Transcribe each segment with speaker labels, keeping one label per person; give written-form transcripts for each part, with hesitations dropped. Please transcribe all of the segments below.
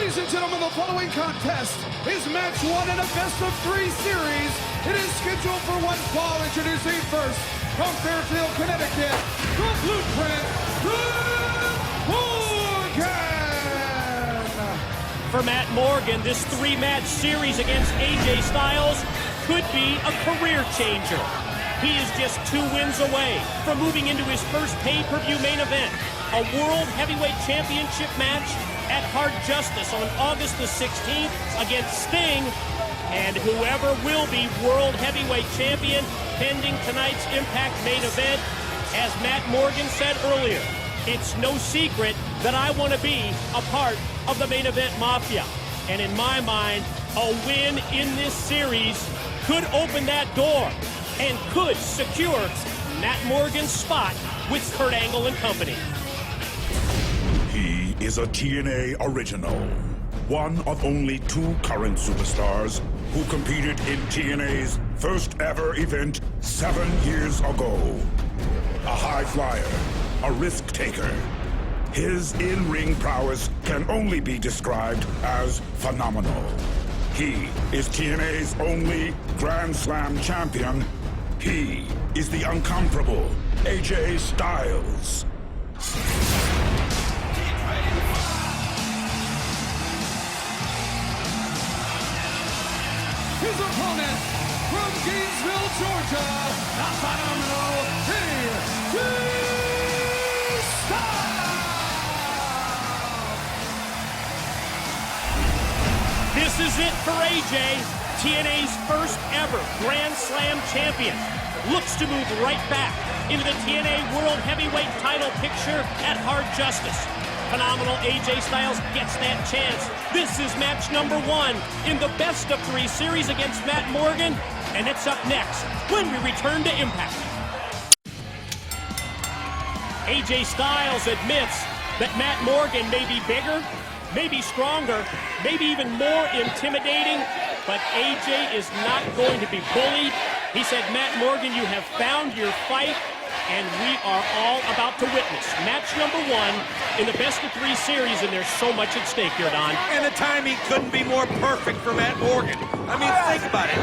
Speaker 1: Ladies and gentlemen, the following contest is match 1 in a best-of-3 series. It is scheduled for one fall. Introducing first, from Fairfield, Connecticut, the Blueprint, Matt Morgan!
Speaker 2: For Matt Morgan, this 3-match series against AJ Styles could be a career changer. He is just 2 wins away from moving into his first pay-per-view main event, a World Heavyweight Championship match at Hard Justice on August the 16th against Sting, and whoever will be World Heavyweight Champion pending tonight's Impact main event. As Matt Morgan said earlier, it's no secret that I want to be a part of the main event mafia. And in my mind, a win in this series could open that door and could secure Matt Morgan's spot with Kurt Angle and company.
Speaker 3: He is a TNA original, one of only 2 current superstars who competed in TNA's first ever event 7 years ago. A high flyer, a risk taker. His in-ring prowess can only be described as phenomenal. He is TNA's only Grand Slam champion. He is the incomparable AJ Styles.
Speaker 1: His opponent, from Gainesville, Georgia, the phenomenal AJ Styles!
Speaker 2: This is it for AJ, TNA's first ever Grand Slam champion. Looks to move right back into the TNA World Heavyweight title picture at Hard Justice. Phenomenal AJ Styles gets that chance. This is match number 1 in the best-of-3 series against Matt Morgan, and it's up next when we return to Impact. AJ Styles admits that Matt Morgan may be bigger, maybe stronger, maybe even more intimidating, but AJ is not going to be bullied. He said, Matt Morgan, you have found your fight, and we are all about to witness match number 1 in the best-of-3 series, and there's so much at stake here, Don.
Speaker 4: And the timing couldn't be more perfect for Matt Morgan. I mean, think about it.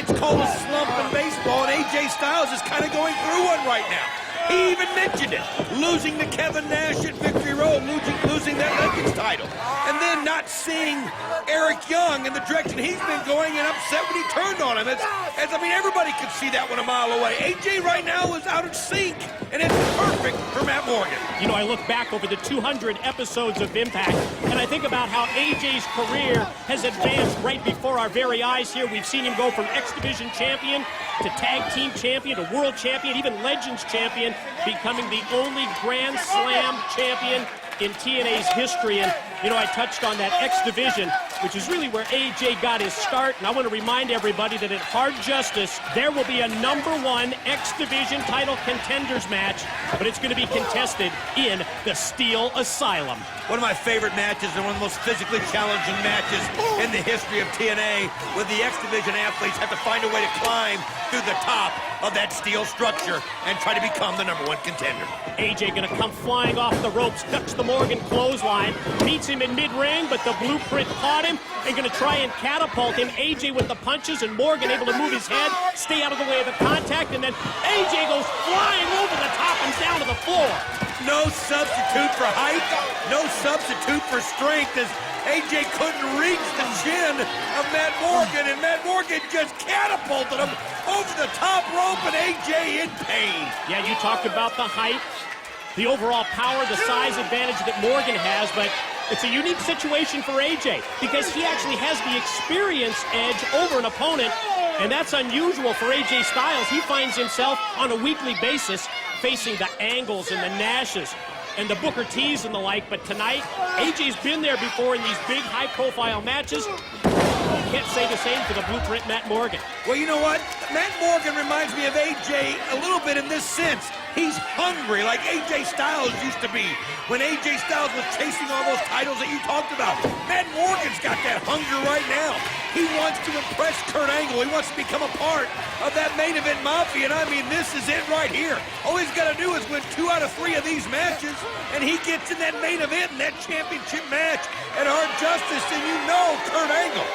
Speaker 4: It's called a slump in baseball, and AJ Styles is kind of going through one right now. He even mentioned it, losing to Kevin Nash at Victory Road, losing that Legends title, and then not seeing Eric Young in the direction he's been going and upset when he turned on him. I mean, everybody could see that one a mile away. AJ right now is out of sync, and it's perfect for Matt Morgan.
Speaker 2: You know, I look back over the 200 episodes of Impact, and I think about how AJ's career has advanced right before our very eyes here. We've seen him go from X Division champion to tag team champion to world champion, even Legends champion, becoming the only Grand Slam champion in TNA's history. And, you know, I touched on that X Division, which is really where AJ got his start. And I want to remind everybody that at Hard Justice, there will be a #1 X Division title contenders match, but it's going to be contested in the Steel Asylum.
Speaker 4: One of my favorite matches and one of the most physically challenging matches in the history of TNA, where the X Division athletes have to find a way to climb through the top of that steel structure and try to become the #1 contender.
Speaker 2: AJ going to come flying off the ropes, ducks the Morgan clothesline, meets him in mid-ring, but the Blueprint caught him and going to try and catapult him. AJ with the punches, and Morgan able to move his head, stay out of the way of the contact, and then AJ goes flying over the top and down to the floor.
Speaker 4: No substitute for height, no substitute for strength, as AJ couldn't reach the chin of Matt Morgan, and Matt Morgan just catapulted him over the top rope, and AJ in pain.
Speaker 2: Yeah, you talked about the height, the overall power, the size advantage that Morgan has, but it's a unique situation for AJ because he actually has the experience edge over an opponent, and that's unusual for AJ Styles. He finds himself on a weekly basis facing the Angles and the Nashes and the Booker T's and the like, but tonight, AJ's been there before in these big, high-profile matches. You can't say the same for the Blueprint Matt Morgan.
Speaker 4: Well, you know what? Matt Morgan reminds me of AJ a little bit in this sense. He's hungry like AJ Styles used to be when AJ Styles was chasing all those titles that you talked about. Matt Morgan's got that hunger right now. He wants to impress Kurt Angle. He wants to become a part of that main event mafia, and I mean, this is it right here. All he's got to do is win 2 out of 3 of these matches, and he gets in that main event, in that championship match at Hard Justice, and you know Kurt Angle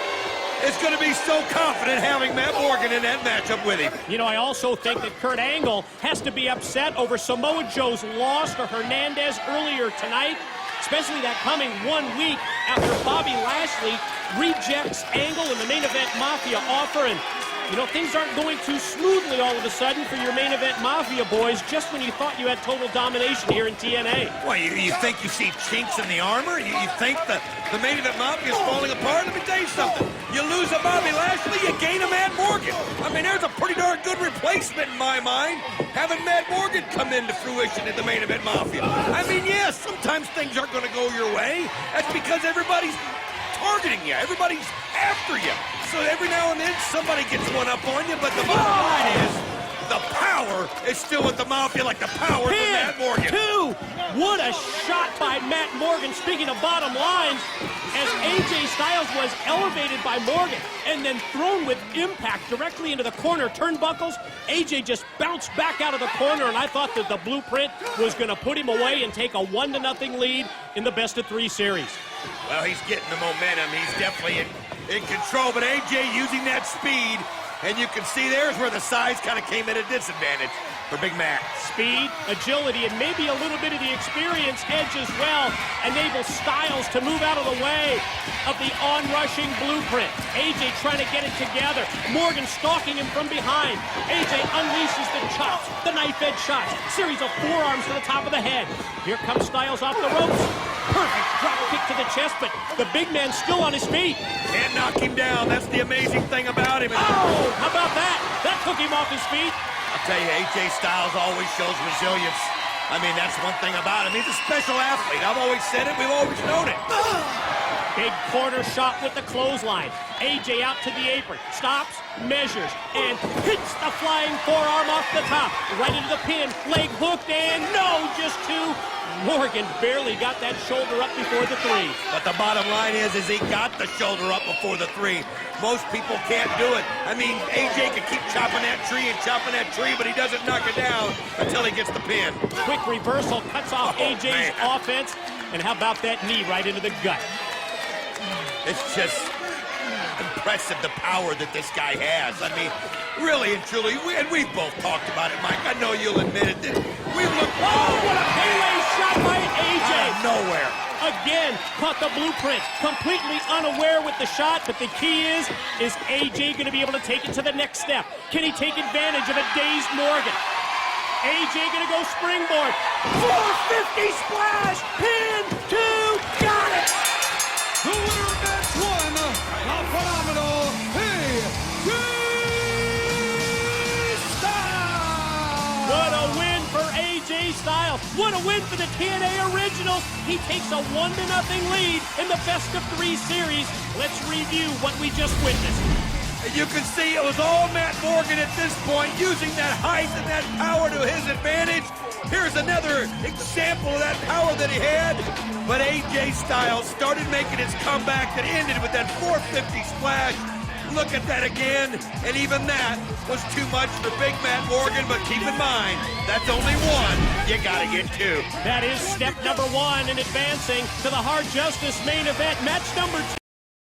Speaker 4: is going to be so confident having Matt Morgan in that matchup with him.
Speaker 2: You know, I also think that Kurt Angle has to be upset over Samoa Joe's loss to Hernandez earlier tonight, especially that coming 1 week after Bobby Lashley rejects Angle in the main event Mafia offer. And, you know, things aren't going too smoothly all of a sudden for your main event Mafia boys just when you thought you had total domination here in TNA.
Speaker 4: Well, you think you see chinks in the armor? You think the main event Mafia is falling apart? Let me tell you something. You lose a Bobby Lashley, you gain a Matt Morgan. I mean, there's a pretty darn good replacement in my mind, having Matt Morgan come into fruition in the main event Mafia. I mean, yes, sometimes things aren't going to go your way. That's because everybody's targeting you. Everybody's after you. So every now and then somebody gets one up on you, but the bottom line is the power is still with the Mafia, like the power of Matt Morgan.
Speaker 2: 2! What a shot by Matt Morgan. Speaking of bottom lines, as AJ Styles was elevated by Morgan and then thrown with impact directly into the corner turnbuckles, AJ just bounced back out of the corner, and I thought that the Blueprint was going to put him away and take a 1-0 lead in the best-of-3 series.
Speaker 4: Well, he's getting the momentum. He's definitely in control, but AJ using that speed, and you can see there's where the size kind of came at a disadvantage for Big Mac.
Speaker 2: Speed, agility, and maybe a little bit of the experience edge as well enable Styles to move out of the way of the onrushing Blueprint. AJ trying to get it together. Morgan stalking him from behind. AJ unleashes the chops, the knife-edge shots, series of forearms to the top of the head. Here comes Styles off the ropes. Perfect drop kick to the chest, but the big man's still on his feet.
Speaker 4: Can't knock him down. That's the amazing thing about him.
Speaker 2: Oh, how about that? That took him off his feet.
Speaker 4: I'll tell you, AJ Styles always shows resilience. I mean, that's one thing about him. He's a special athlete. I've always said it. We've always known it.
Speaker 2: Big corner shot with the clothesline. AJ out to the apron. Stops, measures, and hits the flying forearm off the top. Right into the pin. Leg hooked, and no, just 2. Morgan barely got that shoulder up before the 3.
Speaker 4: But the bottom line is he got the shoulder up before the 3. Most people can't do it. I mean, AJ can keep chopping that tree, but he doesn't knock it down until he gets the pin.
Speaker 2: Quick reversal cuts off AJ's offense. And how about that knee right into the gut?
Speaker 4: It's just impressive the power that this guy has. I mean, really and truly, we've both talked about it, Mike. I know you'll admit it. That we've looked.
Speaker 2: Oh, what a Pele shot by AJ!
Speaker 4: Out of nowhere.
Speaker 2: Again, caught the Blueprint, completely unaware with the shot, but the key is AJ going to be able to take it to the next step? Can he take advantage of a dazed Morgan? AJ going to go springboard. 450 splash! Pin, 2, got it!
Speaker 1: The winner of match 1, the phenomenal AJ Styles!
Speaker 2: What a win for AJ Styles. What a win for the TNA Originals. He takes a 1-0 lead in the best-of-3 series. Let's review what we just witnessed.
Speaker 4: And you can see it was all Matt Morgan at this point, using that height and that power to his advantage. Here's another example of that power that he had. But AJ Styles started making his comeback that ended with that 450 splash. Look at that again, and even that was too much for Big Matt Morgan, but keep in mind, that's only 1. You gotta get 2.
Speaker 2: That is step number 1 in advancing to the Hard Justice main event, match number 2.